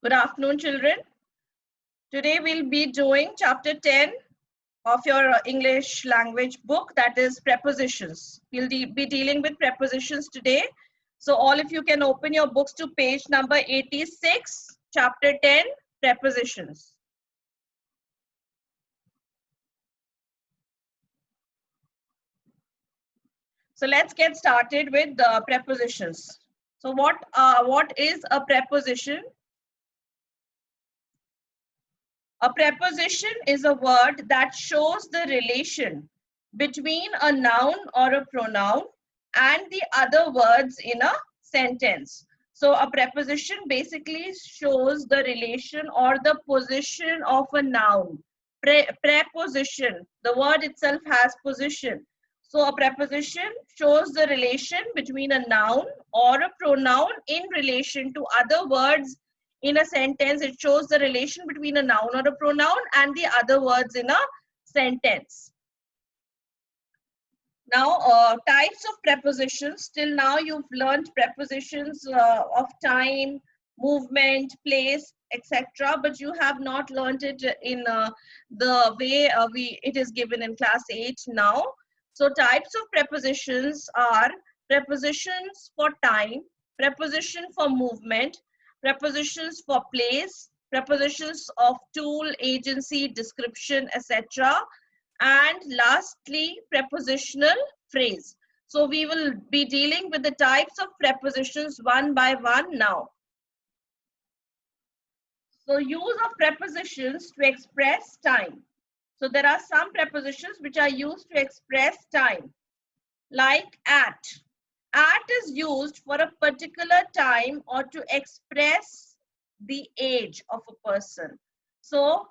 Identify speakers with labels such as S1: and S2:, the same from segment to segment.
S1: Good afternoon, children. Today we'll be doing chapter 10 of your English language book, that is prepositions. We'll be dealing with prepositions today. So all of you can open your books to page number 86, chapter 10, prepositions. So let's get started with the prepositions. So what is a preposition? A preposition is a word that shows the relation between a noun or a pronoun and the other words in a sentence. So a preposition basically shows the relation or the position of a noun. Preposition, the word itself has position. So a preposition shows the relation between a noun or a pronoun in relation to other words in a sentence. It shows the relation between a noun or a pronoun and the other words in a sentence. Now, types of prepositions. Till now, you've learned prepositions of time, movement, place, etc. But you have not learned it in the way it is given in class 8 now. So, types of prepositions are prepositions for time, preposition for movement, prepositions for place, prepositions of tool, agency, description, etc. And lastly, prepositional phrase. So we will be dealing with the types of prepositions one by one now. So use of prepositions to express time. So there are some prepositions which are used to express time, like at. At is used for a particular time or to express the age of a person. So,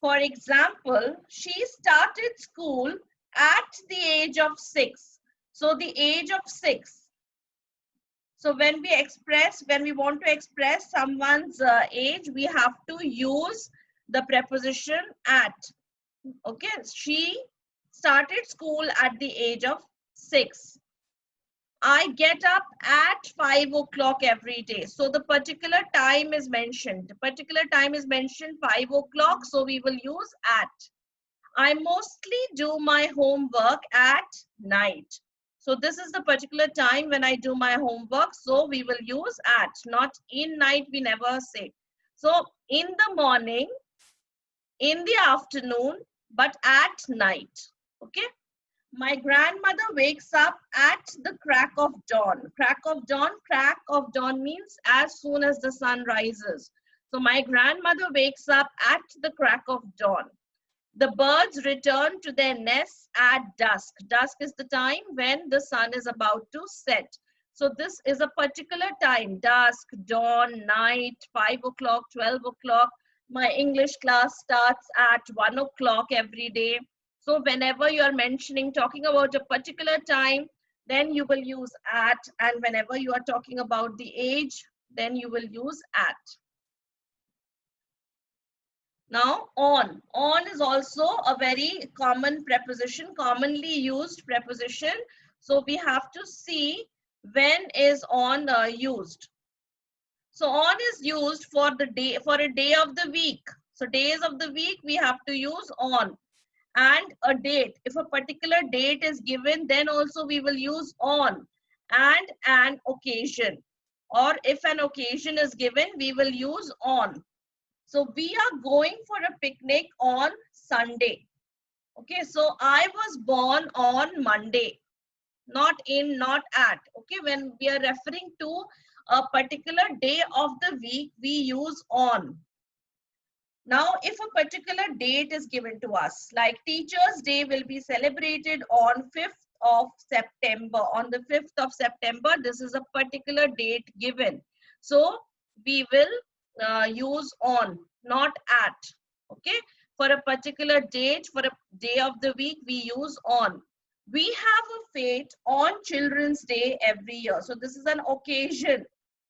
S1: for example, she started school at the age of 6. So, the age of 6. So, when we want to express someone's age, we have to use the preposition at. Okay, she started school at the age of 6. I get up at 5 o'clock every day. So the particular time is mentioned. The particular time is mentioned 5 o'clock. So we will use at. I mostly do my homework at night. So this is the particular time when I do my homework. So we will use at, not in night. We never say. So in the morning, in the afternoon, but at night. Okay. My grandmother wakes up at the crack of dawn. Crack of dawn means as soon as the sun rises. So my grandmother wakes up at the crack of dawn. The birds return to their nests at dusk. Dusk is the time when the sun is about to set. So this is a particular time, dusk, dawn, night, 5 o'clock, 12 o'clock. My English class starts at 1 o'clock every day. So whenever you are talking about a particular time, then you will use at. And whenever you are talking about the age, then you will use at. Now, on. On is also a very common preposition, commonly used preposition. So we have to see when is on used. So on is used for a day of the week. So days of the week we have to use on. And a date. If a particular date is given, then also we will use on. And an occasion. Or if an occasion is given, we will use on. So we are going for a picnic on Sunday. Okay, so I was born on Monday. Not in, not at. Okay, when we are referring to a particular day of the week, we use on. Now, if a particular date is given to us, like Teachers' Day will be celebrated on 5th of September. On the 5th of September, this is a particular date given. So, we will use on, not at. Okay. For a particular date, for a day of the week, we use on. We have a fete on Children's Day every year. So, this is an occasion.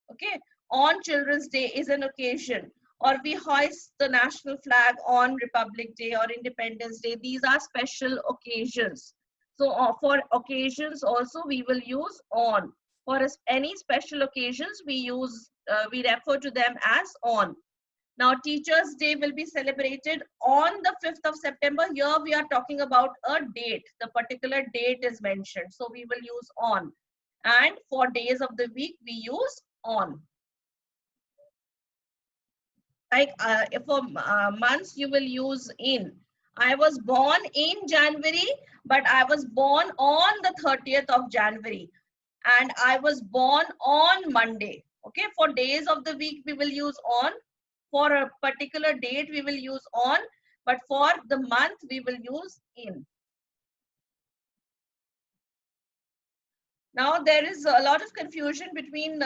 S1: Okay. On Children's Day is an occasion. Or we hoist the national flag on Republic Day or Independence Day. These are special occasions. So for occasions also we will use on. For any special occasions we refer to them as on. Now, Teachers' Day will be celebrated on the 5th of September. Here we are talking about a date. The particular date is mentioned. So we will use on. And for days of the week, we use on. Like for months, you will use in. I was born in January, but I was born on the 30th of January. And I was born on Monday. Okay, for days of the week, we will use on. For a particular date, we will use on. But for the month, we will use in. Now, there is a lot of confusion between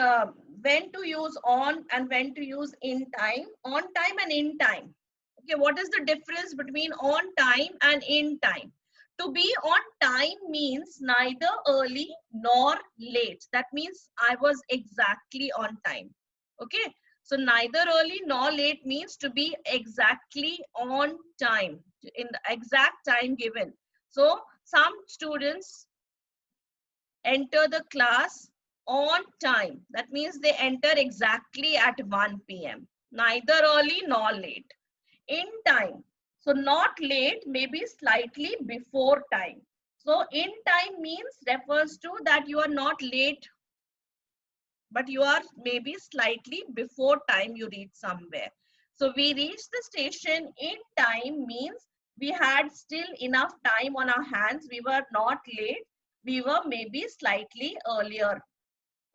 S1: when to use on and when to use in time. On time and in time. Okay, what is the difference between on time and in time? To be on time means neither early nor late. That means I was exactly on time. Okay, so neither early nor late means to be exactly on time, in the exact time given. So some students enter the class on time. That means they enter exactly at 1 p.m. Neither early nor late. In time. So not late, maybe slightly before time. So in time means refers to that you are not late, but you are maybe slightly before time you reach somewhere. So we reached the station in time means we had still enough time on our hands. We were not late. We were maybe slightly earlier.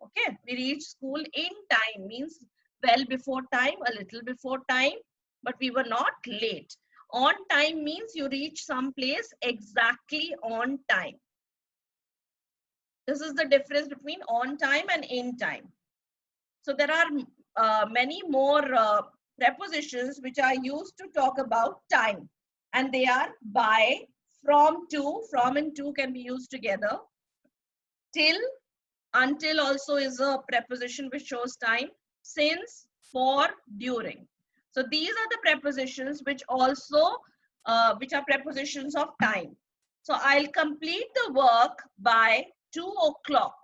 S1: Okay, we reached school in time means well before time, a little before time, but we were not late. On time means you reach some place exactly on time. This is the difference between on time and in time. So there are many more prepositions which are used to talk about time, and they are by, from, to. From and to can be used together. Till, until also is a preposition which shows time. Since, for, during. So these are the prepositions which also which are prepositions of time. So I'll complete the work by 2 o'clock.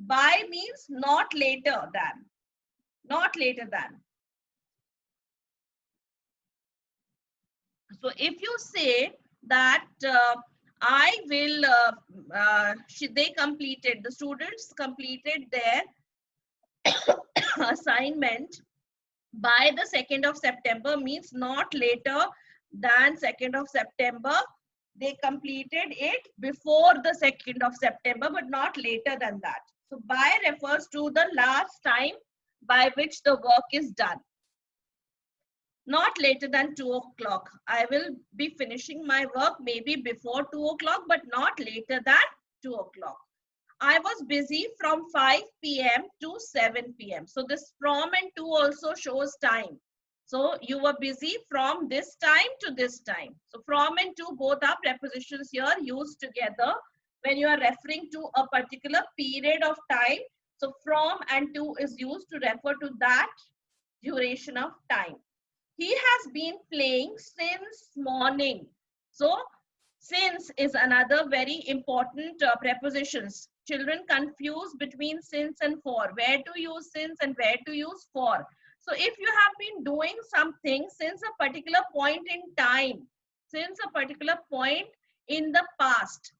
S1: By means not later than. Not later than. So if you say that I will, they completed, the students completed their assignment by the 2nd of September means not later than 2nd of September. They completed it before the 2nd of September, but not later than that. So by refers to the last time by which the work is done. Not later than 2 o'clock. I will be finishing my work maybe before 2 o'clock, but not later than 2 o'clock. I was busy from 5 p.m. to 7 p.m. So this from and to also shows time. So you were busy from this time to this time. So from and to both are prepositions here used together when you are referring to a particular period of time. So from and to is used to refer to that duration of time. He has been playing since morning. So since is another very important prepositions. Children confuse between since and for. Where to use since and where to use for. So if you have been doing something since a particular point in time, since a particular point in the past,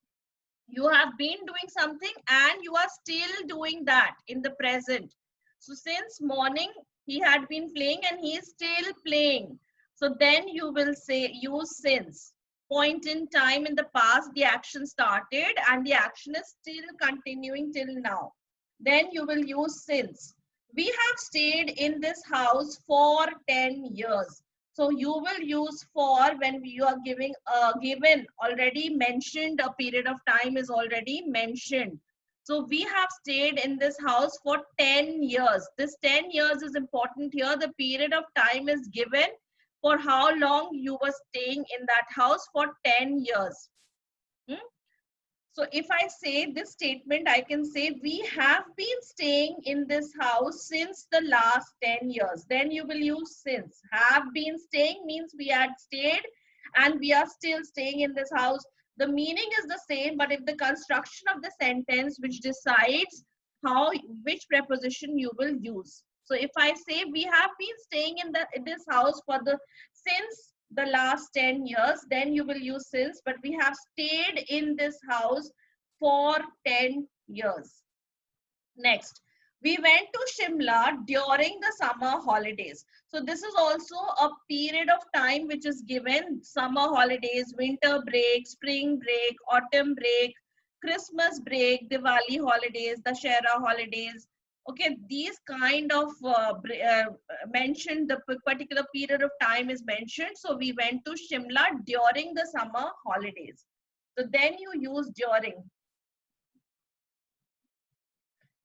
S1: you have been doing something and you are still doing that in the present. So since morning, he had been playing and he is still playing. So then you will say use since. Point in time in the past, the action started and the action is still continuing till now. Then you will use since. We have stayed in this house for 10 years. So you will use for when you are giving given already mentioned a period of time is already mentioned. So we have stayed in this house for 10 years. This 10 years is important here. The period of time is given for how long you were staying in that house for 10 years. So if I say this statement, I can say we have been staying in this house since the last 10 years. Then you will use since. Have been staying means we had stayed and we are still staying in this house. The meaning is the same, but if the construction of the sentence which decides which preposition you will use. So if I say we have been staying in this house for since the last 10 years, then you will use since, but we have stayed in this house for 10 years. Next, we went to Shimla during the summer holidays. So this is also a period of time which is given: summer holidays, winter break, spring break, autumn break, Christmas break, Diwali holidays, Dussehra holidays. Okay, these kind of mentioned, the particular period of time is mentioned. So we went to Shimla during the summer holidays. So then you use during.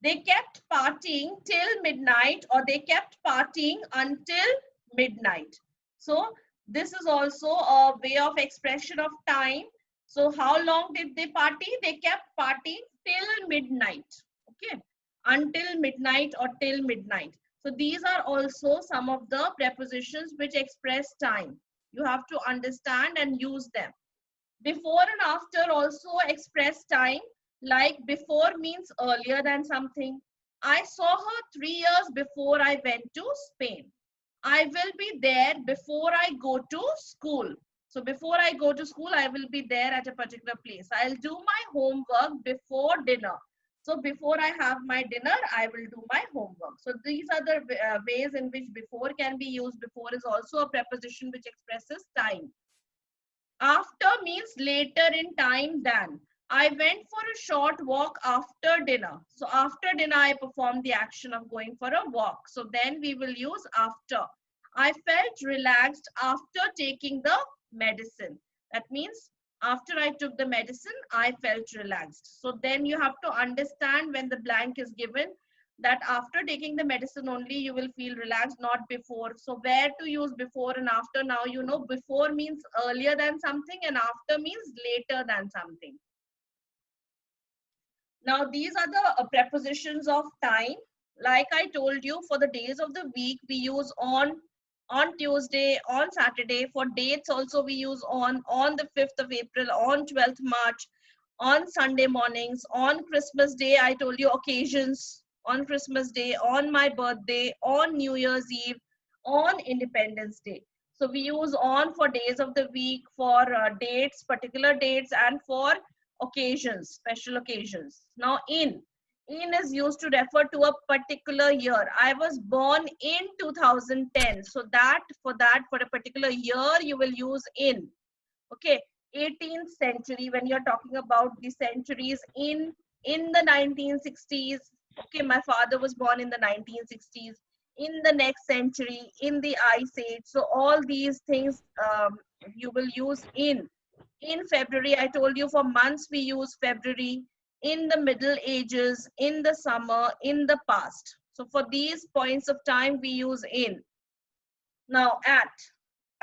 S1: They kept partying till midnight, or they kept partying until midnight. So this is also a way of expression of time. So how long did they party? They kept partying till midnight. Okay, until midnight or till midnight. So these are also some of the prepositions which express time. You have to understand and use them. Before and after also express time. Like before means earlier than something. I saw her 3 years before I went to Spain. I will be there before I go to school. So before I go to school, I will be there at a particular place. I'll do my homework before dinner. So before I have my dinner, I will do my homework. So these are the ways in which before can be used. Before is also a preposition which expresses time. After means later in time than. I went for a short walk after dinner. So after dinner, I performed the action of going for a walk. So then we will use after. I felt relaxed after taking the medicine. That means after I took the medicine, I felt relaxed. So then you have to understand when the blank is given, that after taking the medicine only you will feel relaxed, not before. So where to use before and after? Now you know before means earlier than something and after means later than something. Now these are the prepositions of time. Like I told you, for the days of the week we use on Tuesday, on Saturday. For dates also we use on the 5th of April, on 12th March, on Sunday mornings, on Christmas Day. I told you occasions: on Christmas Day, on my birthday, on New Year's Eve, on Independence Day. So we use on for days of the week, for dates, particular dates, and for occasions, special occasions. Now in is used to refer to a particular year. I was born in 2010. So for a particular year, you will use in. Okay, 18th century, when you're talking about the centuries, in the 1960s. Okay, my father was born in the 1960s. In the next century, in the Ice Age. So all these things you will use in. In February, I told you, for months we use February. In the Middle Ages, in the summer, in the past. So for these points of time, we use in. Now at.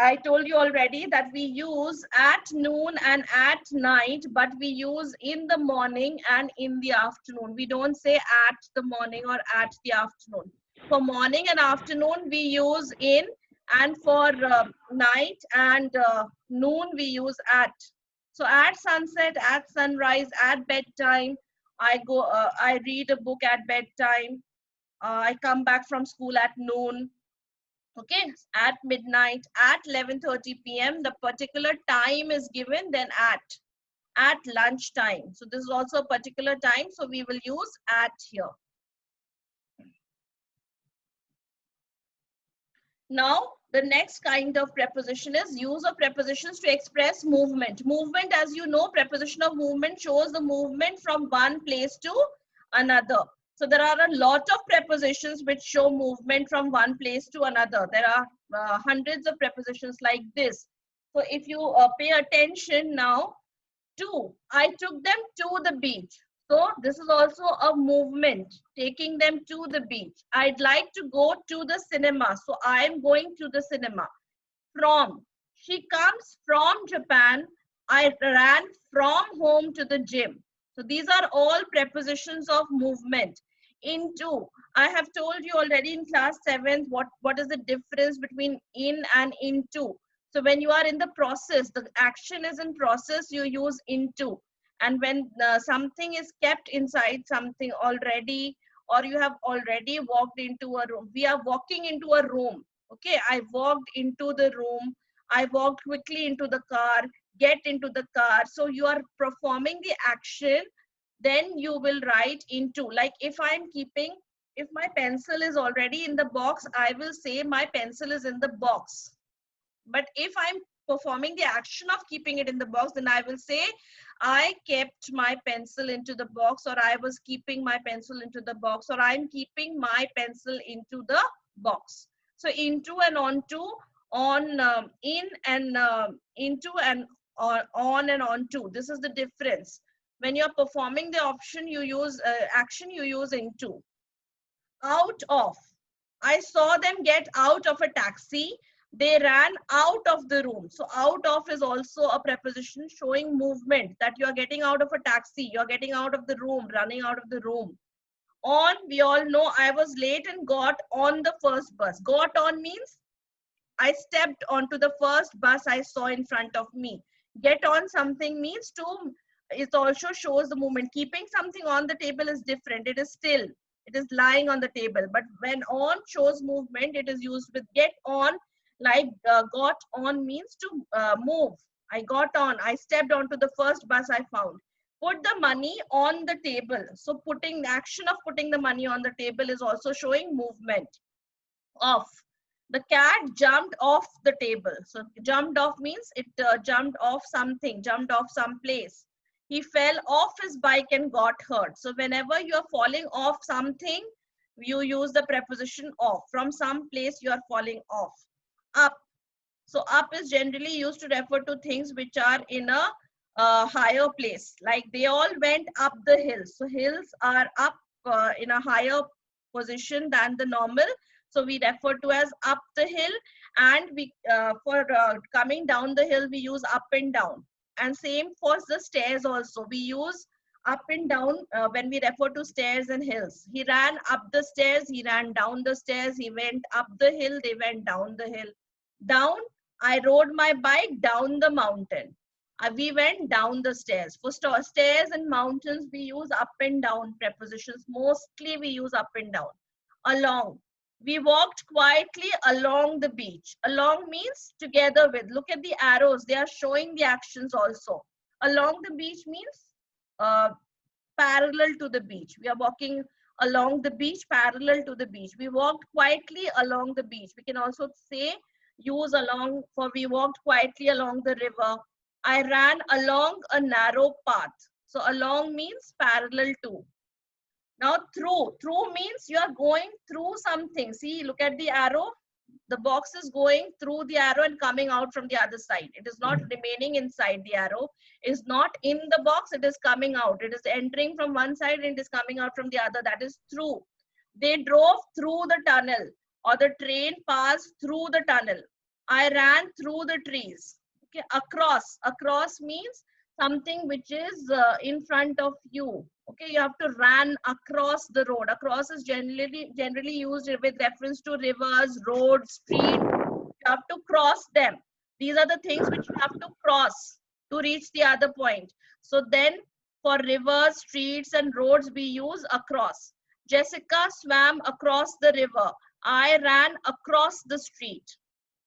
S1: I told you already that we use at noon and at night, but we use in the morning and in the afternoon. We don't say at the morning or at the afternoon. For morning and afternoon, we use in, and for night and noon, we use at. So at sunset, at sunrise, at bedtime, I read a book at bedtime. I come back from school at noon. Okay, at midnight, at 11:30 p.m. the particular time is given. Then at lunchtime. So this is also a particular time. So we will use at here. Now the next kind of preposition is use of prepositions to express movement. Movement, as you know, preposition of movement shows the movement from one place to another. So there are a lot of prepositions which show movement from one place to another. There are hundreds of prepositions like this. So if you pay attention now, to, I took them to the beach. So this is also a movement, taking them to the beach. I'd like to go to the cinema. So I'm going to the cinema. From, she comes from Japan. I ran from home to the gym. So these are all prepositions of movement. Into, I have told you already in class 7th what is the difference between in and into. So when you are in the process, the action is in process, you use into. And when something is kept inside something already, or you have already walked into a room. We are walking into a room. Okay, I walked into the room. I walked quickly into the car, get into the car. So you are performing the action. Then you will write into, like if I'm keeping, if my pencil is already in the box, I will say my pencil is in the box. But if I'm performing the action of keeping it in the box, then I will say I kept my pencil into the box, or I was keeping my pencil into the box, or I'm keeping my pencil into the box. So into and onto, on, in and into and on and onto. This is the difference. When you're performing the option, you use action, you use into. Out of. I saw them get out of a taxi. They ran out of the room. So out of is also a preposition showing movement, that you are getting out of a taxi, you're getting out of the room, running out of the room. On, we all know I was late and got on the first bus. Got on means I stepped onto the first bus I saw in front of me. Get on something means to, it also shows the movement. Keeping something on the table is different. It is still, it is lying on the table. But when on shows movement, it is used with get on, like got on means to move. I got on, I stepped onto the first bus I found. Put the money on the table. So putting the action of putting the money on the table is also showing movement. Off. The cat jumped off the table. So jumped off means it jumped off something, jumped off some place. He fell off his bike and got hurt. So whenever you are falling off something, you use the preposition off. From some place you are falling off. Up. So up is generally used to refer to things which are in a higher place. Like they all went up the hill. So hills are up in a higher position than the normal. So we refer to as up the hill, and we for coming down the hill we use up and down. And same for the stairs also. We use up and down when we refer to stairs and hills. He ran up the stairs, he ran down the stairs, he went up the hill, they went down the hill. Down, I rode my bike down the mountain. We went down the stairs. For stairs and mountains, we use up and down prepositions. Mostly we use up and down. Along. We walked quietly along the beach. Along means together with. Look at the arrows. They are showing the actions also. Along the beach means parallel to the beach. We are walking along the beach, parallel to the beach. We walked quietly along the beach. We can also say use along for we walked quietly along the river. I ran along a narrow path. So along means parallel to. Now through means you are going through something. See, look at the arrow. The box is going through the arrow and coming out from the other side. It is not remaining inside the arrow. It is not in the box. It is coming out. It is entering from one side and it is coming out from the other. That is through. They drove through the tunnel, or the train passed through the tunnel. I ran through the trees. Okay, across. Across means something which is in front of you. Okay, you have to run across the road. Across is generally used with reference to rivers, roads, streets. You have to cross them. These are the things which you have to cross to reach the other point. So then for rivers, streets and roads, we use across. Jessica swam across the river. I ran across the street.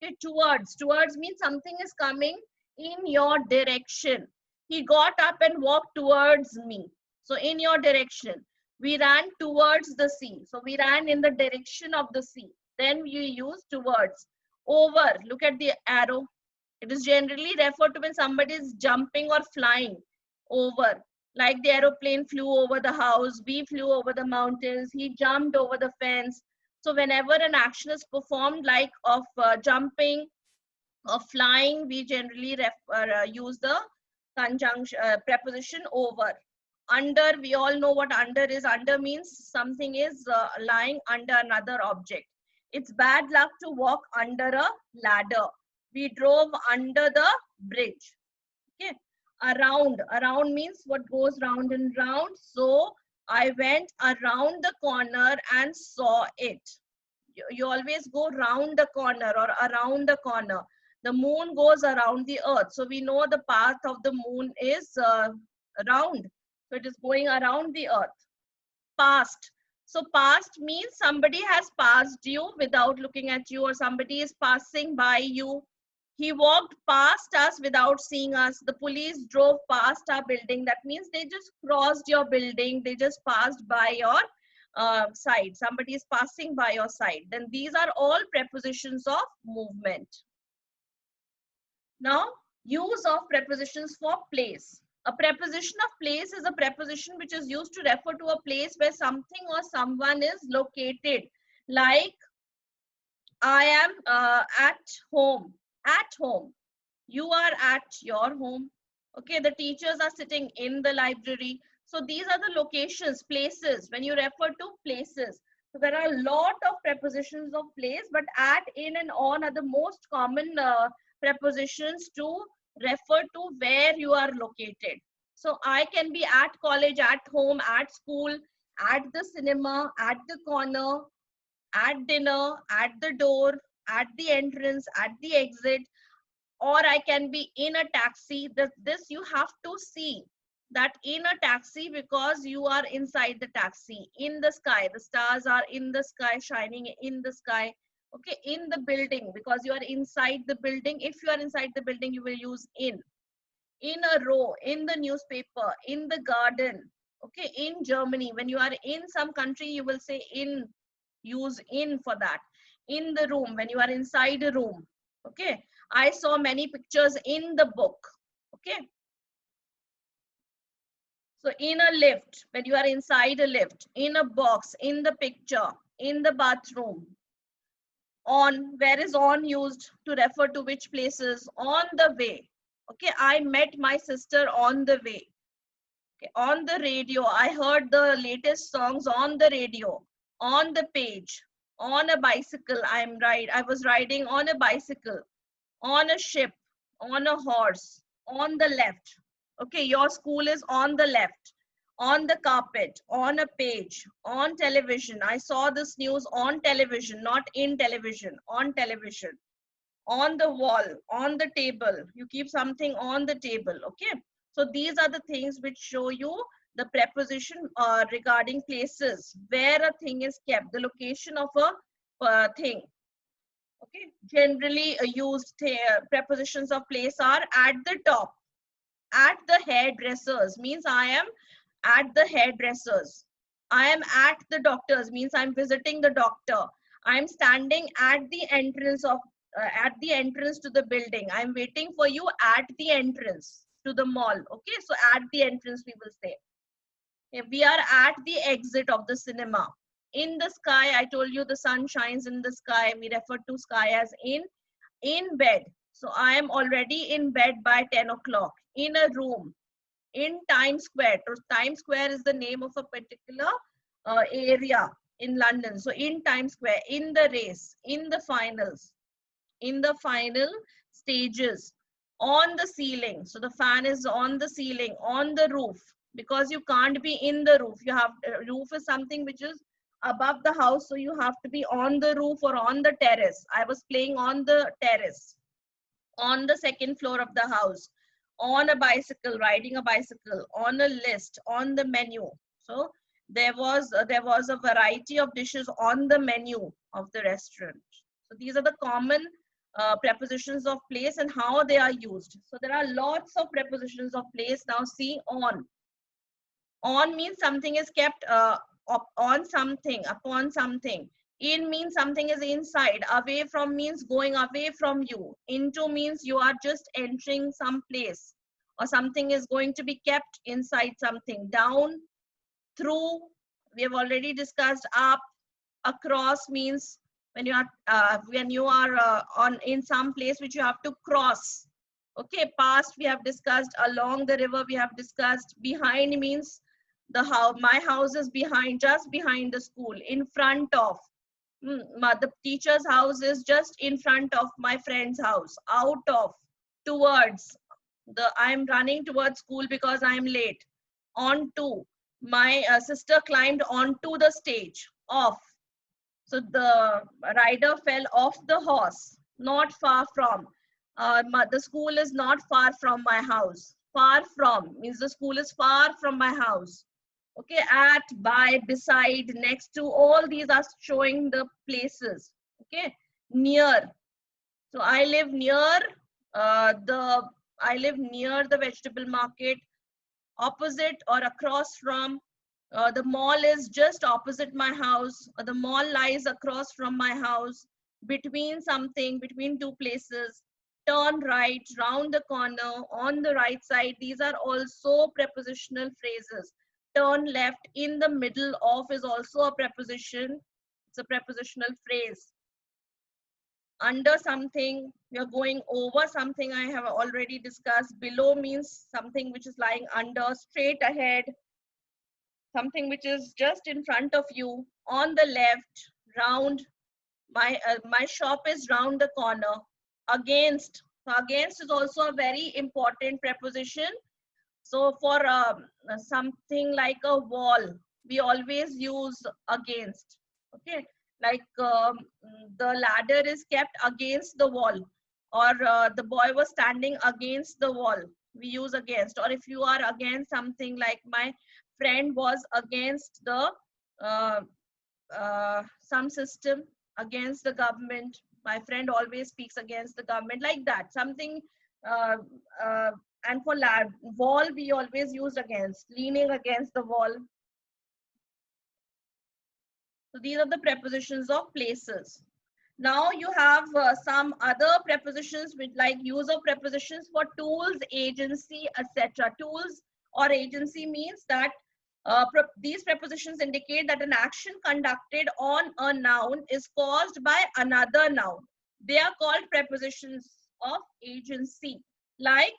S1: Okay, towards. Towards means something is coming in your direction. He got up and walked towards me. So in your direction. We ran towards the sea. So we ran in the direction of the sea. Then we use towards. Over. Look at the arrow. It is generally referred to when somebody is jumping or flying over. Like the aeroplane flew over the house. We flew over the mountains. He jumped over the fence. So whenever an action is performed like of jumping or flying, we generally use the conjunction preposition over. Under, we all know what under is. Under means something is lying under another object. It's bad luck to walk under a ladder. We drove under the bridge. Okay. Around. Around means what goes round and round. So I went around the corner and saw it. You always go round the corner or around the corner. The moon goes around the earth. So we know the path of the moon is round. So it is going around the earth. Past. So past means somebody has passed you without looking at you, or somebody is passing by you. He walked past us without seeing us. The police drove past our building. That means they just crossed your building. They just passed by your side. Somebody is passing by your side. Then these are all prepositions of movement. Now, use of prepositions for place. A preposition of place is a preposition which is used to refer to a place where something or someone is located. Like, I am at home. At home. You are at your home. Okay, the teachers are sitting in the library. So these are the locations, places, when you refer to places. So there are a lot of prepositions of place, but at, in, and on are the most common prepositions to refer to where you are located. So I can be at college, at home, at school, at the cinema, at the corner, at dinner, at the door, at the entrance, at the exit, or I can be in a taxi. This you have to see, that in a taxi, because you are inside the taxi. In the sky, the stars are in the sky, shining in the sky. Okay, in the building, because you are inside the building. If you are inside the building, you will use in a row, in the newspaper, in the garden. Okay, in Germany, when you are in some country, you will say in, use in for that. In the room, when you are inside a room. Okay, I saw many pictures in the book. Okay, so in a lift, when you are inside a lift. In a box, in the picture, in the bathroom. On, where is on used to refer to which places? On the way. Okay, I met my sister on the way. Okay, on the radio, I heard the latest songs on the radio. On the page. On a bicycle, I was riding on a bicycle. On a ship, on a horse, on the left. Okay, your school is on the left. On the carpet, on a page, on television. I saw this news on television, not in television, on television. On the wall, on the table. You keep something on the table. Okay, so these are the things which show you the preposition regarding places, where a thing is kept, the location of a thing. Okay, generally used prepositions of place are at the top. At the hairdressers means I am at the hairdressers. I am at the doctors means I'm visiting the doctor. I'm standing at the entrance to the building. I'm waiting for you at the entrance to the mall. Okay, so at the entrance we will say. We are at the exit of the cinema. In the sky, I told you the sun shines in the sky. We refer to sky as in bed. So I am already in bed by 10 o'clock. In a room. In Times Square. So Times Square is the name of a particular area in London. So in Times Square. In the race. In the finals. In the final stages. On the ceiling. So the fan is on the ceiling. On the roof. Because you can't be in the roof. You have roof is something which is above the house, so you have to be on the roof or on the terrace. I was playing on the terrace, on the second floor of the house, on a bicycle, riding a bicycle, on a list, on the menu. So there was a variety of dishes on the menu of the restaurant. So these are the common prepositions of place and how they are used. So there are lots of prepositions of place. Now see on. On means something is kept on something, upon something. In means something is inside. Away from means going away from you. Into means you are just entering some place, or something is going to be kept inside something. Down, through, we have already discussed. Up, across means when you are on in some place which you have to cross. Okay, past we have discussed. Along the river we have discussed. Behind means the house, my house is behind, just behind the school. In front of, the teacher's house is just in front of my friend's house. Out of, towards, I'm running towards school because I'm late. Onto, my sister climbed onto the stage. Off, so the rider fell off the horse. Not far from, the school is not far from my house. Far from means the school is far from my house. Okay, at, by, beside, next to, all these are showing the places. Okay, near. So I live near the vegetable market. Opposite or across from, the mall is just opposite my house, or the mall lies across from my house. Between something, between two places. Turn right, round the corner, on the right side. These are also prepositional phrases. Turn left, in the middle of is also a preposition. It's a prepositional phrase. Under something, you're going over something, I have already discussed. Below means something which is lying under. Straight ahead, something which is just in front of you. On the left, round, my shop is round the corner. Against, so against is also a very important preposition. So for something like a wall, we always use against. Okay, like the ladder is kept against the wall, or the boy was standing against the wall. We use against. Or if you are against something, like my friend was against the uh, some system, against the government. My friend always speaks against the government, like that. Something, uh, uh, and for wall, we always use against, leaning against the wall. So these are the prepositions of places. Now you have some other prepositions, which like use of prepositions for tools, agency, etc. Tools or agency means that these prepositions indicate that an action conducted on a noun is caused by another noun. They are called prepositions of agency. Like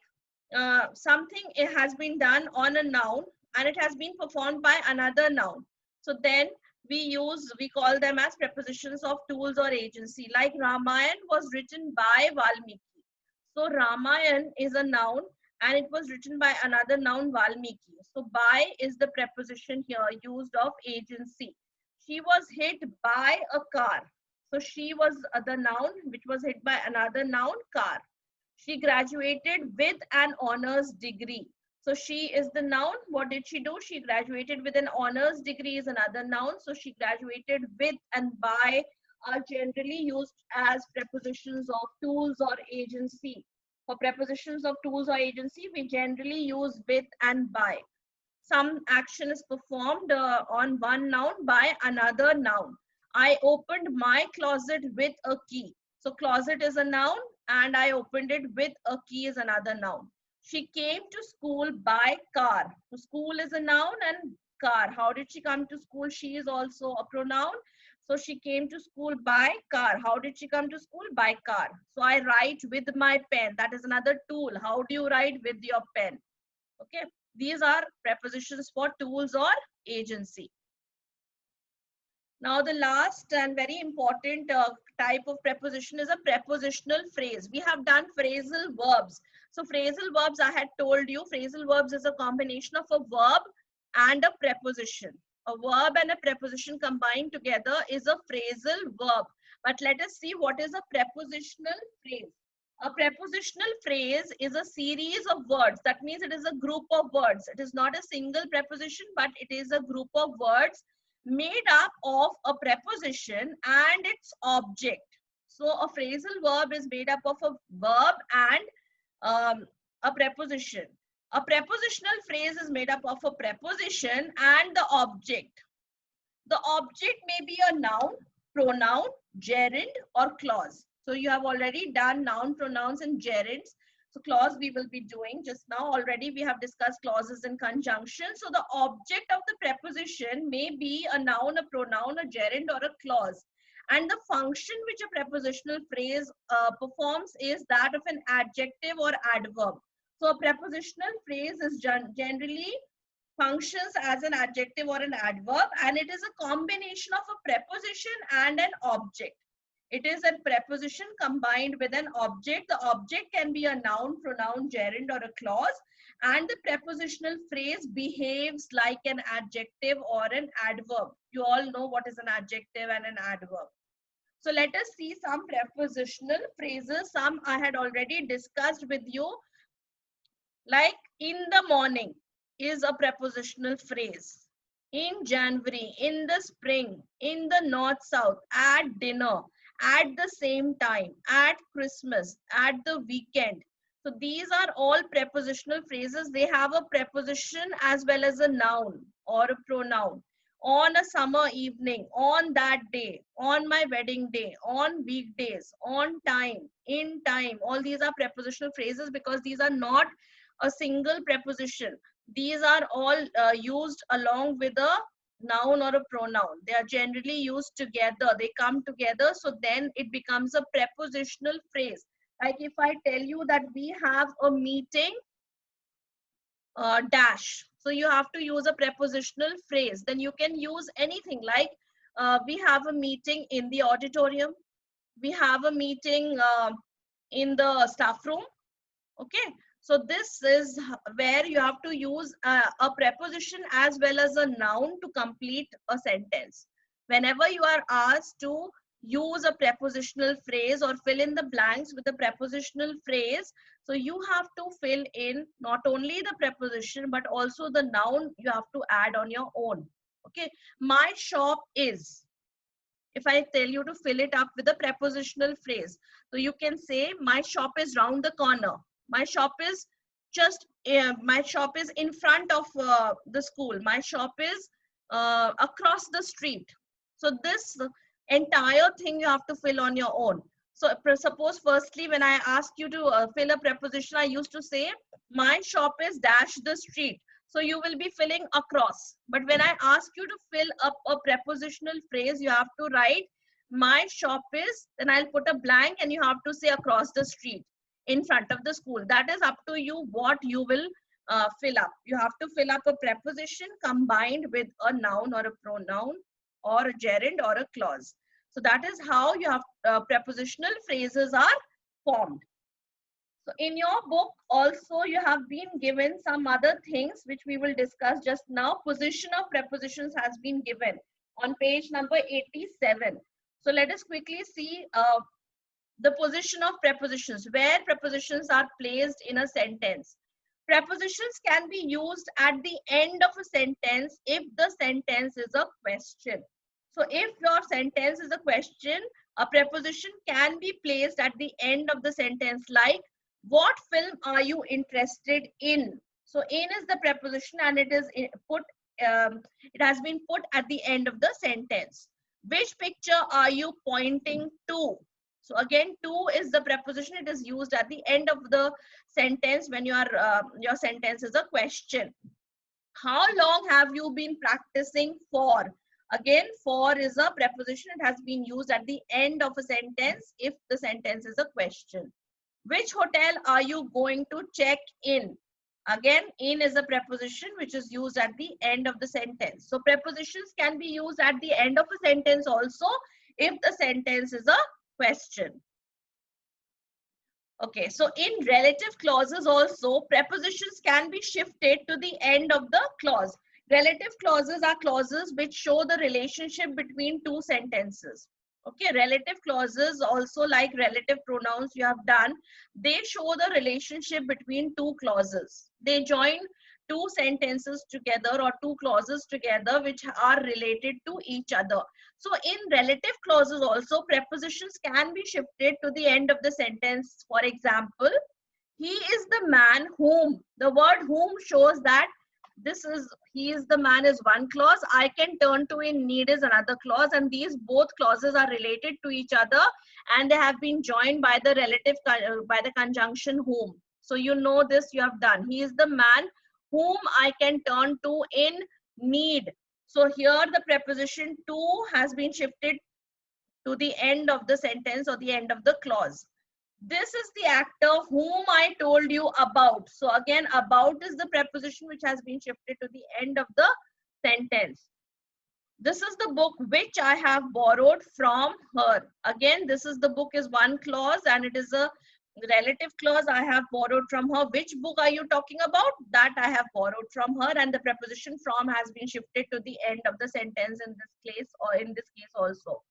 S1: something, it has been done on a noun and it has been performed by another noun. So then we call them as prepositions of tools or agency. Like Ramayana was written by Valmiki. So Ramayana is a noun and it was written by another noun, Valmiki. So by is the preposition here used of agency. She was hit by a car. So she was the noun which was hit by another noun, car. She graduated with an honors degree. So she is the noun. What did she do? She graduated with an honors degree is another noun. So she graduated with and by are generally used as prepositions of tools or agency. For prepositions of tools or agency, we generally use with and by. Some action is performed on one noun by another noun. I opened my closet with a key. So closet is a noun and I opened it with a key is another noun. She came to school by car. So school is a noun and car. How did she come to school? She is also a pronoun. So she came to school by car. How did she come to school? By car. So I write with my pen. That is another tool. How do you write? With your pen. Okay. These are prepositions for tools or agency. Now the last and very important type of preposition is a prepositional phrase. We have done phrasal verbs. So phrasal verbs, I had told you, phrasal verbs is a combination of a verb and a preposition. A verb and a preposition combined together is a phrasal verb. But let us see what is a prepositional phrase. A prepositional phrase is a series of words. That means it is a group of words. It is not a single preposition, but it is a group of words made up of a preposition and its object. So a phrasal verb is made up of a verb and a preposition. A prepositional phrase is made up of a preposition and the object. The object may be a noun, pronoun, gerund, or clause. So you have already done noun, pronouns, and gerunds. So clause we will be doing just now. Already we have discussed clauses and conjunction. So the object of the preposition may be a noun, a pronoun, a gerund, or a clause. And the function which a prepositional phrase performs is that of an adjective or adverb. So a prepositional phrase is generally functions as an adjective or an adverb, and it is a combination of a preposition and an object. It is a preposition combined with an object. The object can be a noun, pronoun, gerund, or a clause, and the prepositional phrase behaves like an adjective or an adverb. You all know what is an adjective and an adverb. So let us see some prepositional phrases. Some I had already discussed with you, like in the morning is a prepositional phrase. in January, in the spring, in the north south, at dinner, at the same time, at Christmas, at the weekend. So these are all prepositional phrases. They have a preposition as well as a noun or a pronoun. On a summer evening, on that day, on my wedding day, on weekdays, on time, in time. All these are prepositional phrases because these are not a single preposition. These are all used along with a noun or a pronoun. They are generally used together. They come together. So then it becomes a prepositional phrase. Like if I tell you that we have a meeting, dash. So you have to use a prepositional phrase. Then you can use anything like we have a meeting in the auditorium. We have a meeting in the staff room. Okay, so this is where you have to use a preposition as well as a noun to complete a sentence. Whenever you are asked to use a prepositional phrase or fill in the blanks with a prepositional phrase, so you have to fill in not only the preposition but also the noun you have to add on your own. Okay, my shop is. If I tell you to fill it up with a prepositional phrase, so you can say my shop is round the corner. My shop is my shop is in front of the school. My shop is across the street. So this entire thing you have to fill on your own. So suppose firstly when I ask you to fill a preposition, I used to say my shop is dash the street. So you will be filling across. But when I ask you to fill up a prepositional phrase, you have to write my shop is, then I'll put a blank and you have to say across the street in front of the school. That is up to you what you will fill up. You have to fill up a preposition combined with a noun or a pronoun or a gerund or a clause. So that is how you have prepositional phrases are formed. So in your book also you have been given some other things which we will discuss just now. Position of prepositions has been given on page number 87. So let us quickly see the position of prepositions, where prepositions are placed in a sentence. Prepositions can be used at the end of a sentence if the sentence is a question. So if your sentence is a question, a preposition can be placed at the end of the sentence, like what film are you interested in? So in is the preposition and it is put it has been put at the end of the sentence. Which picture are you pointing to? So again, to is the preposition. It is used at the end of the sentence when your sentence is a question. How long have you been practicing for? Again, for is a preposition. It has been used at the end of a sentence if the sentence is a question. Which hotel are you going to check in? Again, in is a preposition which is used at the end of the sentence. So prepositions can be used at the end of a sentence also if the sentence is a question. Okay, so in relative clauses also, prepositions can be shifted to the end of the clause. Relative clauses are clauses which show the relationship between two sentences. Okay, relative clauses also, like relative pronouns you have done, they show the relationship between two clauses. They join two sentences together or two clauses together which are related to each other. So in relative clauses also, prepositions can be shifted to the end of the sentence. For example, he is the man whom. The word whom shows that this is he is the man is one clause. I can turn to in need is another clause, and these both clauses are related to each other and they have been joined by the relative by the conjunction whom. So you know this, you have done. He is the man whom I can turn to in need. So here the preposition to has been shifted to the end of the sentence or the end of the clause. This is the actor whom I told you about. So again, about is the preposition which has been shifted to the end of the sentence. This is the book which I have borrowed from her. Again, this is the book is one clause and it is a relative clause. I have borrowed from her. Which book are you talking about? That I have borrowed from her, and the preposition from has been shifted to the end of the sentence in this case or in this case also.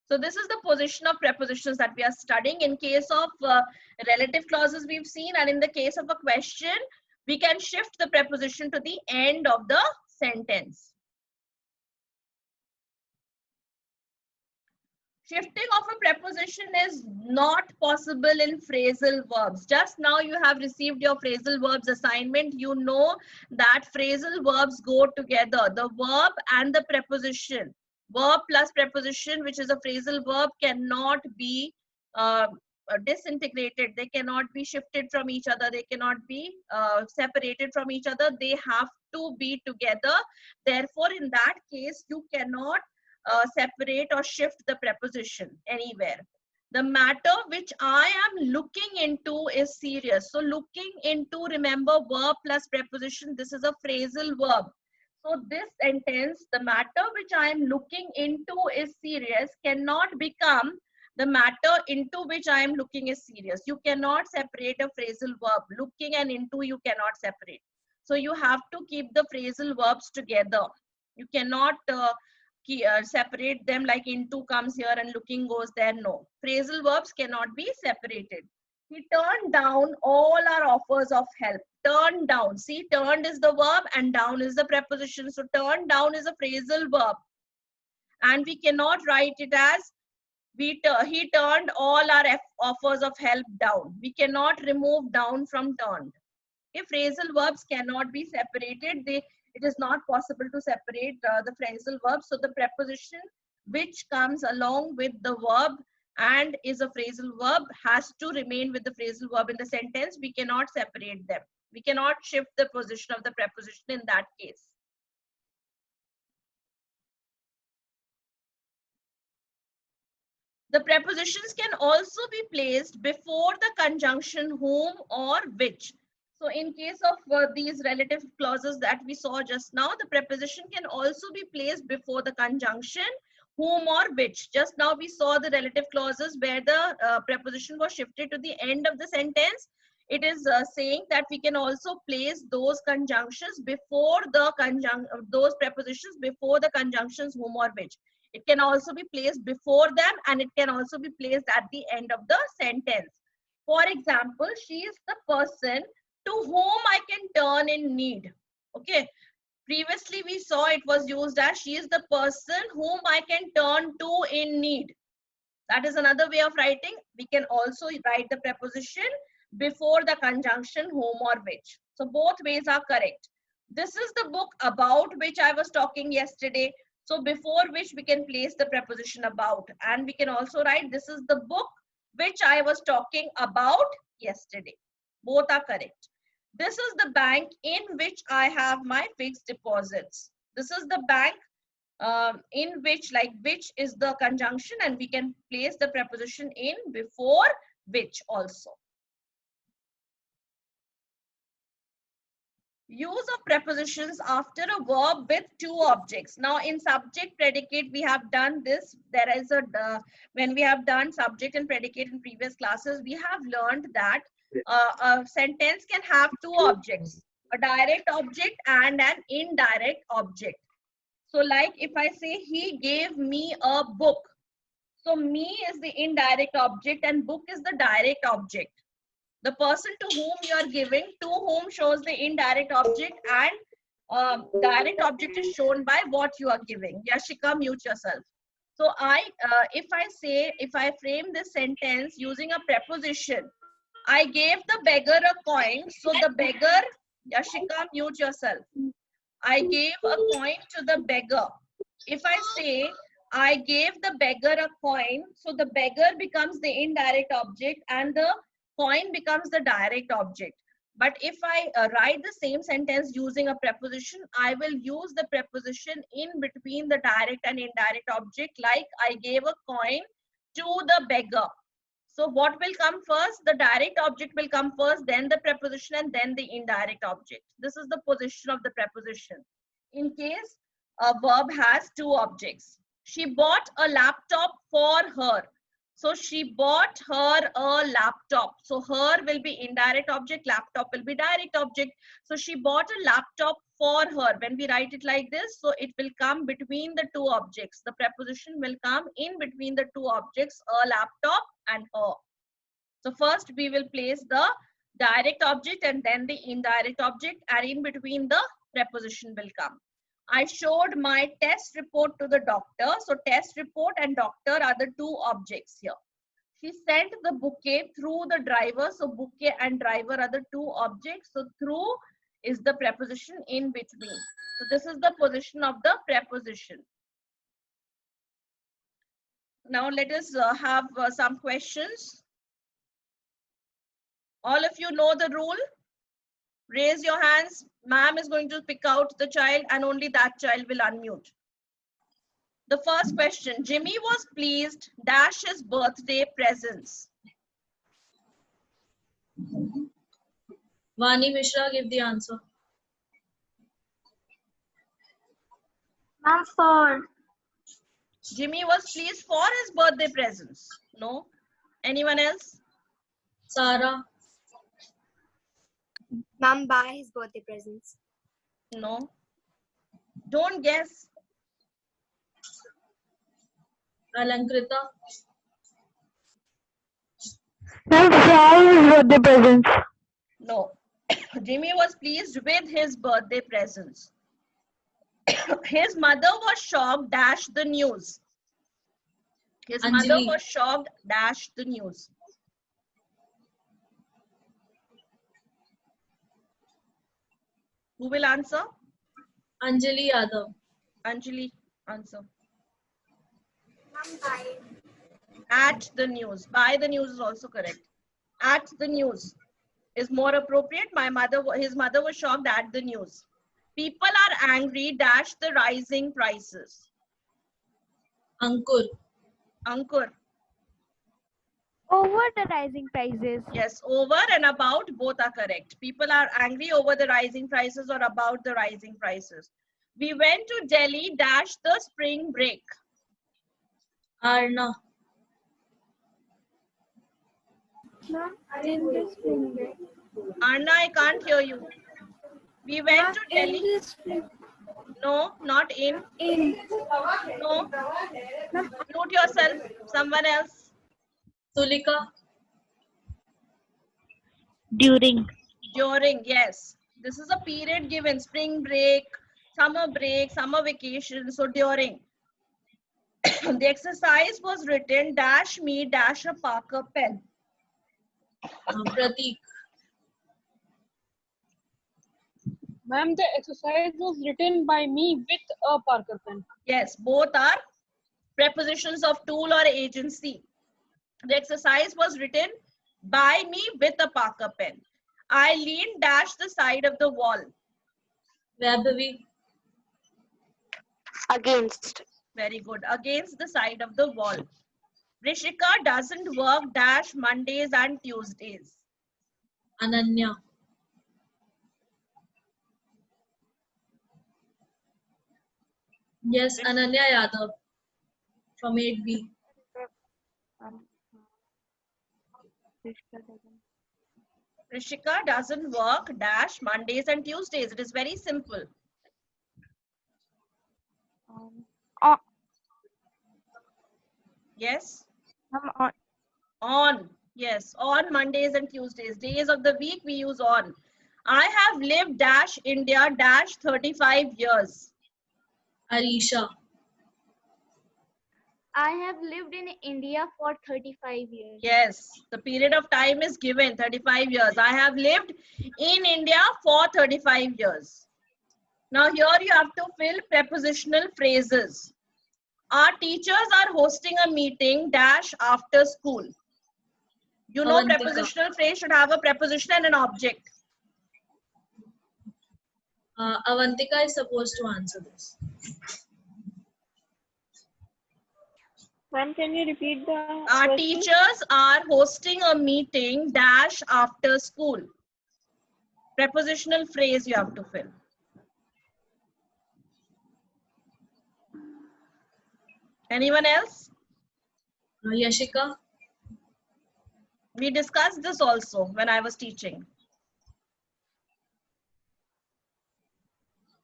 S1: So this is the position of prepositions that we are studying. In case of relative clauses we've seen, and in the case of a question, we can shift the preposition to the end of the sentence. Shifting of a preposition is not possible in phrasal verbs. Just now you have received your phrasal verbs assignment. You know that phrasal verbs go together. The verb and the preposition. Verb plus preposition, which is a phrasal verb, cannot be uh, disintegrated. They cannot be shifted from each other. They cannot be separated from each other. They have to be together. Therefore, in that case, you cannot separate or shift the preposition anywhere. The matter which I am looking into is serious. So looking into, remember, verb plus preposition. This is a phrasal verb. So this sentence, the matter which I am looking into is serious, cannot become the matter into which I am looking is serious. You cannot separate a phrasal verb. Looking and into you cannot separate. So you have to keep the phrasal verbs together. You cannot separate them like into comes here and looking goes there. No, phrasal verbs cannot be separated. He turned down all our offers of help. Turned down. See, turned is the verb and down is the preposition. So turned down is a phrasal verb. And we cannot write it as he turned all our offers of help down. We cannot remove down from turned. If phrasal verbs cannot be separated, it is not possible to separate the phrasal verbs. So the preposition which comes along with the verb and is a phrasal verb has to remain with the phrasal verb in the sentence. We cannot separate them. We cannot shift the position of the preposition in that case. The prepositions can also be placed before the conjunction whom or which. So in case of these relative clauses that we saw just now, the preposition can also be placed before the conjunction whom or which. Just now we saw the relative clauses where the preposition was shifted to the end of the sentence. It is saying that we can also place those conjunctions before the those prepositions before the conjunctions whom or which. It can also be placed before them and it can also be placed at the end of the sentence. For example, she is the person to whom I can turn in need. Okay. Previously, we saw it was used as she is the person whom I can turn to in need. That is another way of writing. We can also write the preposition before the conjunction whom or which. So both ways are correct. This is the book about which I was talking yesterday. So before which we can place the preposition about. And we can also write this is the book which I was talking about yesterday. Both are correct. This is the bank in which I have my fixed deposits. This is the bank in which, like which is the conjunction and we can place the preposition in before which also. Use of prepositions after a verb with two objects. Now in subject predicate we have done this. There is a when we have done subject and predicate in previous classes, we have learned that a sentence can have two objects, a direct object and an indirect object. So like if I say he gave me a book, so me is the indirect object and book is the direct object. The person to whom you are giving, to whom shows the indirect object and direct object is shown by what you are giving. Yashika, mute yourself. So if I frame this sentence using a preposition, I gave the beggar a coin. So the beggar, Yashika, mute yourself. I gave a coin to the beggar. If I say I gave the beggar a coin, so the beggar becomes the indirect object and the coin becomes the direct object. But if I write the same sentence using a preposition, I will use the preposition in between the direct and indirect object, like I gave a coin to the beggar. So what will come first? The direct object will come first, then the preposition, and then the indirect object. This is the position of the preposition. In case a verb has two objects. She bought a laptop for her. So she bought her a laptop. So her will be indirect object, laptop will be direct object. So she bought a laptop for her. When we write it like this, so it will come between the two objects. The preposition will come in between the two objects, a laptop and her. So first we will place the direct object and then the indirect object, and in between the preposition will come. I showed my test report to the doctor. So test report and doctor are the two objects here. She sent the bouquet through the driver. So bouquet and driver are the two objects. So through is the preposition in between. So this is the position of the preposition. Now let us have some questions. All of you know the rule. Raise your hands. Ma'am is going to pick out the child and only that child will unmute. The first question, Jimmy was pleased dash his birthday presents.
S2: Vani Mishra, give the answer.
S3: Ma'am, for.
S1: Jimmy was pleased for his birthday presents. No? Anyone else?
S2: Sarah.
S3: Ma'am, buy his birthday presents.
S1: No. Don't guess.
S2: Alankrita.
S4: Ma'am, buy his birthday presents.
S1: No. Jimmy was pleased with his birthday presents. His mother was shocked dash the news. His mother
S2: Anjali.
S1: was shocked dash the news. Who will answer?
S2: Anjali Yadav.
S1: Anjali, answer.
S3: Ma'am, buy.
S1: At the news. By the news is also correct. At the news is more appropriate. His mother was shocked at the news. People are angry dash the rising prices.
S2: Ankur.
S1: Ankur.
S4: Over the rising prices.
S1: Yes, over and about both are correct. People are angry over the rising prices or about the rising prices. We went to Delhi dash the spring break.
S2: Arna.
S3: Ma'am, in the spring break.
S1: Anna, I can't hear you. We went to Delhi.
S3: In the spring.
S1: No, not in.
S3: In.
S1: No. Mute yourself. Someone else.
S2: Tulika.
S4: During.
S1: During, yes. This is a period given. Spring break, summer vacation. So during. The exercise was written dash me dash a Parker pen.
S2: Pratik.
S5: Ma'am, the exercise was written by me with a Parker pen.
S1: Yes, both are prepositions of tool or agency. The exercise was written by me with a Parker pen. I leaned dash the side of the wall.
S2: Vaibhavi.
S3: Against.
S1: Very good. Against the side of the wall. Rishika doesn't work dash Mondays and Tuesdays.
S2: Ananya. Yes, Ananya Yadav from 8B.
S1: Rishika doesn't work dash Mondays and Tuesdays. It is very simple. Yes? On. Yes, on Mondays and Tuesdays. Days of the week we use on. I have lived dash India dash 35 years.
S2: Arisha.
S3: I have lived in India for 35 years.
S1: Yes, the period of time is given 35 years. I have lived in India for 35 years. Now here you have to fill prepositional phrases. Our teachers are hosting a meeting dash after school. You know,
S2: Avantika.
S1: prepositional phrase should have a preposition and an object.
S2: Avantika is supposed to answer this.
S3: When can you repeat the
S1: Our
S3: question?
S1: teachers are hosting a meeting dash after school. Prepositional phrase you have to fill. Anyone else?
S2: Yashika.
S1: We discussed this also when I was teaching.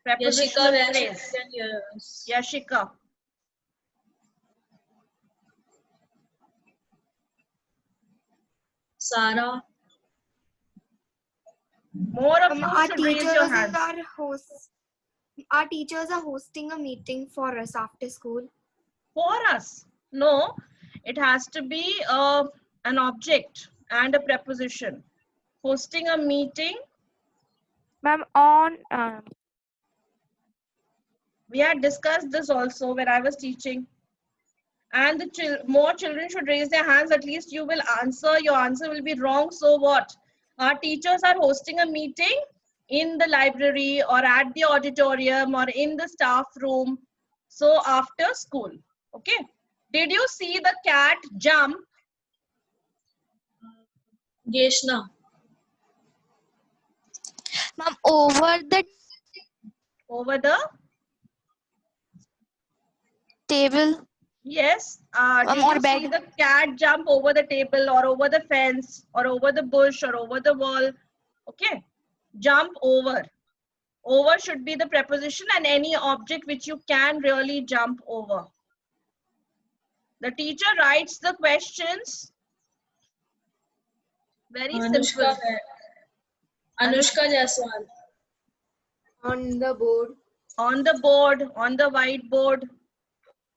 S2: Yashika,
S1: Prepositional
S2: where she
S1: phrase.
S2: can hear us.
S1: Yashika.
S2: Sarah.
S1: More of you
S3: Our
S1: should raise your
S3: teachers
S1: hands.
S3: are hosts.
S6: Our teachers are hosting a meeting for us after school.
S1: For us? No, it has to be an object and a preposition. Hosting a meeting.
S4: Ma'am, on
S1: We had discussed this also when I was teaching. And the more children should raise their hands, at least you will answer. Your answer will be wrong. So what? Our teachers are hosting a meeting in the library or at the auditorium or in the staff room. So after school. Okay. Did you see the cat jump?
S2: Geshna.
S6: Ma'am, over the
S1: Over the?
S6: table.
S1: Yes. Did
S6: Or
S1: you see
S6: bed.
S1: the cat jump over the table or over the fence or over the bush or over the wall? Okay. Jump over. Over should be the preposition and any object which you can really jump over. The teacher writes the questions. Very
S2: Anushka.
S1: simple.
S2: Anushka Jaiswal.
S6: On the board.
S1: On the board, on the whiteboard,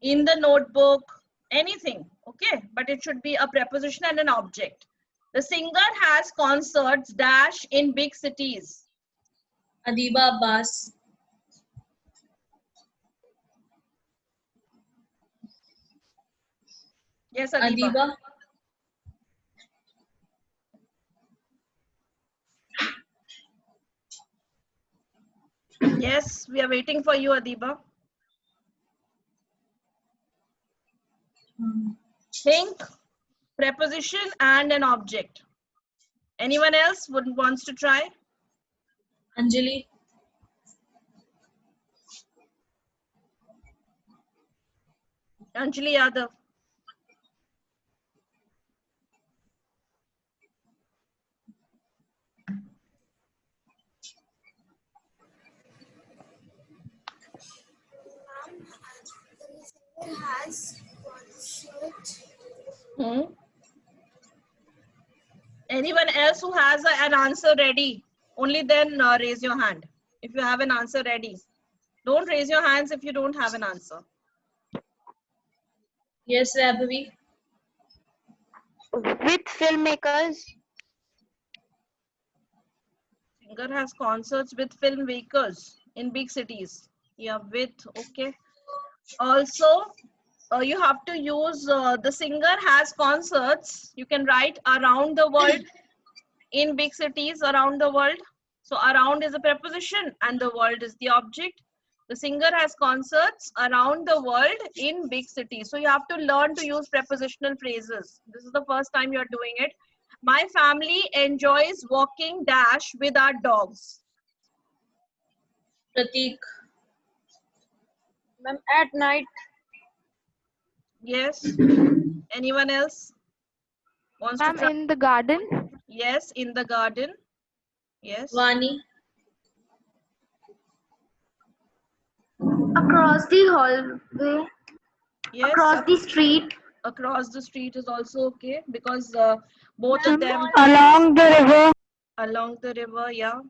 S1: in the notebook, anything. Okay. But it should be a preposition and an object. The singer has concerts dash in big cities.
S2: Adiba Abbas.
S1: Yes, Adiba.
S2: Adiba.
S1: Yes, we are waiting for you, Adiba. Think, preposition and an object. Anyone else wants to try?
S2: Anjali.
S1: Anjali Yadav.
S6: Has concert.
S1: Anyone else who has an answer ready? Only then raise your hand. If you have an answer ready. Don't raise your hands if you don't have an answer.
S2: Yes, Abhavi.
S4: with filmmakers.
S1: Singer has concerts with filmmakers in big cities. Yeah, with, okay. Also, you have to use the singer has concerts. You can write around the world in big cities around the world. So around is a preposition and the world is the object. The singer has concerts around the world in big cities. So you have to learn to use prepositional phrases. This is the first time you're doing it. My family enjoys walking dash with our dogs.
S2: Pratik.
S5: Ma'am, at night.
S1: Yes. Anyone else wants to
S4: Ma'am,
S1: try?
S4: in the garden.
S1: Yes, in the garden. Yes.
S2: Vani.
S3: Across the hallway.
S1: Yes.
S3: Across the street.
S1: Across the street is also okay because both of them
S4: Along the river.
S1: along the river, yeah,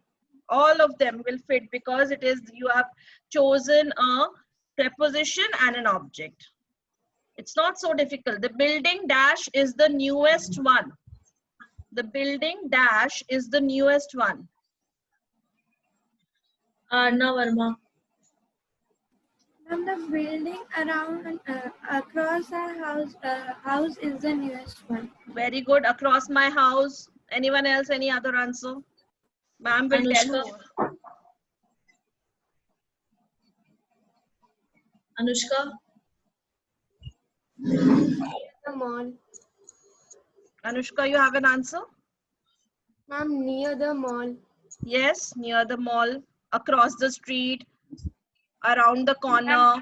S1: all of them will fit because it is you have chosen a preposition and an object. It's not so difficult. The building dash is the newest one. The building dash is the newest one.
S2: Arna Verma.
S7: And the building around across our house is the newest one.
S1: Very good. Across my house. Anyone else? Any other answer? Ma'am will tell
S2: Anushka.
S1: you.
S2: Anushka.
S6: The mall.
S1: Anushka, you have an answer?
S6: Ma'am, near the mall.
S1: Yes, near the mall, across the street, around the corner,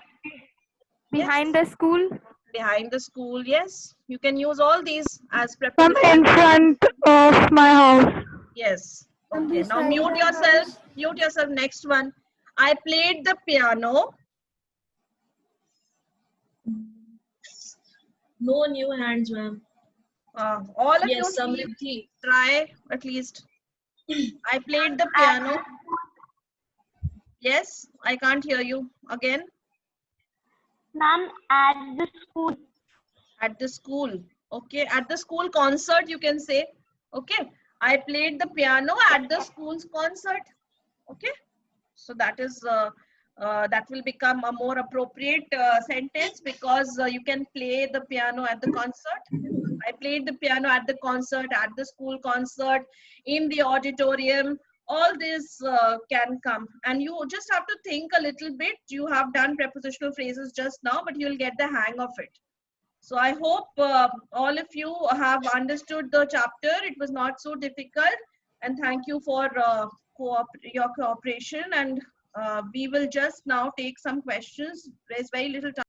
S4: Behind the school.
S1: behind the school. Yes, you can use all these as
S4: Ma'am, in
S1: prepositions.
S4: front of my house.
S1: Yes.
S7: And
S1: Okay, now
S7: beside
S1: mute
S7: the
S1: yourself.
S7: house.
S1: Mute yourself. Next one. I played the piano.
S2: No new hands, ma'am.
S1: All of
S2: Yes,
S1: you
S2: Samriddhi.
S1: try at least. I played the piano. Yes, I can't hear you. Again,
S3: Ma'am, at the school.
S1: at the school. Okay, at the school concert, you can say. Okay, I played the piano at the school's concert. Okay, so that is that will become a more appropriate sentence because you can play the piano at the concert. I played the piano at the concert, at the school concert, in the auditorium. All this can come, and you just have to think a little bit. You have done prepositional phrases just now, but you'll get the hang of it. So I hope all of you have understood the chapter. It was not so difficult, and thank you for your cooperation. And we will just now take some questions. There's very little time.